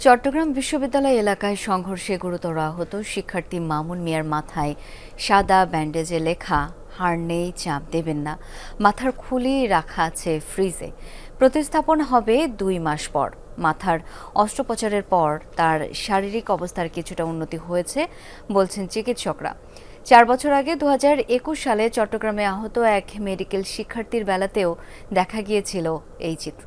চট্টগ্রাম বিশ্ববিদ্যালয় এলাকায় সংঘর্ষে গুরুতর আহত শিক্ষার্থী মামুন মিয়ার মাথায় সাদা ব্যান্ডেজে লেখা হার নেই, চাপ দেবেন না। মাথার খুলি রাখা আছে ফ্রিজে। প্রতিস্থাপন হবে ২ মাস পর। মাথার অস্ত্রোপচারের পর তার শারীরিক অবস্থার কিছুটা উন্নতি হয়েছে বলছেন চিকিৎসকরা। ৪ বছর আগে ২০২১ সালে চট্টগ্রামে আহত এক মেডিকেল শিক্ষার্থীর বেলাতেও দেখা গিয়েছিল এই চিত্র।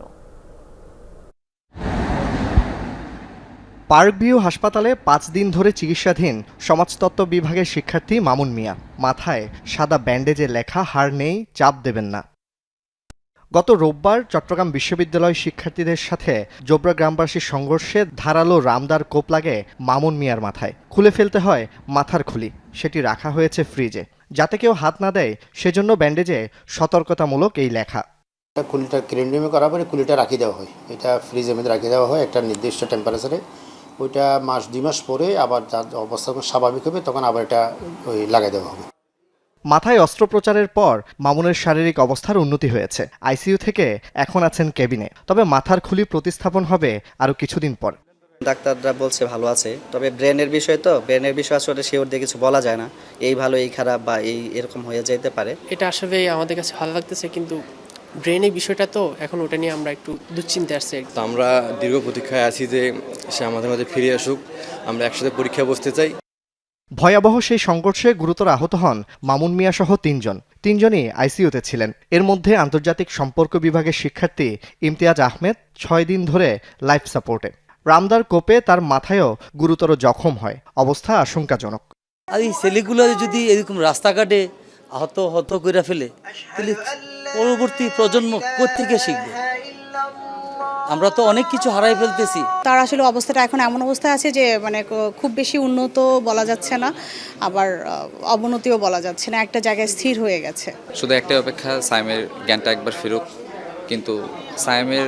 পার্কভিউ হাসপাতালে ৫ দিন ধরে চিকিৎসাধীন সমাজতত্ত্ব বিভাগের শিক্ষার্থী মামুন মিয়া। মাথায় সাদা ব্যান্ডেজে লেখা হার নেই, চাপ দেবেন না। গত রোববার চট্টগ্রাম বিশ্ববিদ্যালয় শিক্ষার্থীদের সাথে জোবরা গ্রামবাসীর সংঘর্ষে ধারালো রামদার কোপ লাগে মামুন মিয়ার মাথায়। খুলে ফেলতে হয় মাথার খুলি, সেটি রাখা হয়েছে ফ্রিজে যাতে কেউ হাত না দেয়, সেজন্য ব্যান্ডেজে সতর্কতামূলক এই লেখা। কুলিটা ক্লিনিং করার পরে কুলিটা রাখিয়ে দেওয়া হয়, এটা ফ্রিজের মধ্যে রাখিয়ে দেওয়া হয় একটা নির্দিষ্ট টেম্পারেচারে। ওইটা ২ মাস পরে আবার যার অবস্থা স্বাভাবিক হবে তখন আবার এটা লাগাই দেওয়া হবে। মাথায় অস্ত্রোপচারের পর মামুনের শারীরিক অবস্থার উন্নতি হয়েছে। আইসিইউ থেকে এখন আছেন কেবিনে। তবে মাথার খুলি প্রতিস্থাপন হবে আরও কিছুদিন পর। ডাক্তাররা বলছে ভালো আছে, তবে ব্রেনের বিষয় তো, ব্রেনের বিষয় আসলে শিওর দিয়ে কিছু বলা যায় না, এই ভালো এই খারাপ বা এরকম হয়ে যেতে পারে। এটা আসলে আমাদের কাছে ভালো লাগতেছে, কিন্তু ব্রেনের বিষয়টা তো এখন ওটা নিয়ে আমরা একটু দুশ্চিন্তা আসছে। তো আমরা দীর্ঘ প্রতীক্ষায় আছি যে সে আমাদের মাঝে ফিরে আসুক, আমরা একসাথে পরীক্ষা বসতে চাই। ভয়াবহ সেই সংঘর্ষে গুরুতর আহত হন মামুন মিয়া সহ তিনজনই আইসিইউতে ছিলেন। এর মধ্যে আন্তর্জাতিক সম্পর্ক বিভাগের শিক্ষার্থী ইমতিয়াজ আহমেদ ৬ দিন ধরে লাইফ সাপোর্টে। রামদার কোপে তার মাথায়ও গুরুতর জখম হয়, অবস্থা আশঙ্কাজনক। আর এই ছেলেগুলো যদি এরকম রাস্তাঘাটে আহত করে ফেলে, তাহলে পরবর্তী প্রজন্ম কোত্থেকে শিখবে? আমরা তো অনেক কিছু হারাই ফেলতেছি। তার আসলে অবস্থাটা এখন এমন অবস্থায় আছে যে মানে খুব বেশি উন্নত বলা যাচ্ছে না, আবার অবনতিও বলা যাচ্ছে না, একটা জায়গায় স্থির হয়ে গেছে। শুধু একটাই অপেক্ষা, সাইমের জ্ঞানটা একবার ফেরুক, কিন্তু সাইমের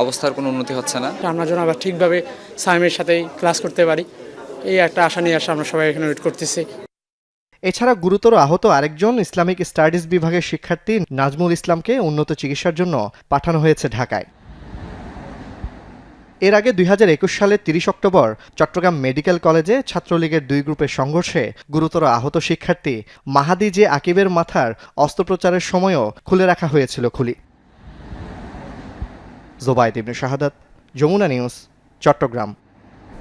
অবস্থার কোনো উন্নতি হচ্ছে না। আমরা যেন আবার ঠিকভাবে সাইমের সাথেই ক্লাস করতে পারি, এই একটা আশা নিয়ে আমরা সবাই এখানে ওয়েট করতেছি। এছাড়া গুরুতর আহত আরেকজন ইসলামিক স্টাডিজ বিভাগের শিক্ষার্থী নাজমুল ইসলামকে উন্নত চিকিৎসার জন্য পাঠানো হয়েছে ঢাকায়। এর আগে ২০২১ সালের ৩০ অক্টোবর চট্টগ্রাম মেডিকেল কলেজে ছাত্রলীগের ২ গ্রুপের সংঘর্ষে গুরুতর আহত শিক্ষার্থী মাহাদি জে আকিবের মাথার অস্ত্রোপচারের সময়ও খুলে রাখা হয়েছিল খুলি। জোবায়েদ ইবনে শাহাদাত, যমুনা নিউজ, চট্টগ্রাম।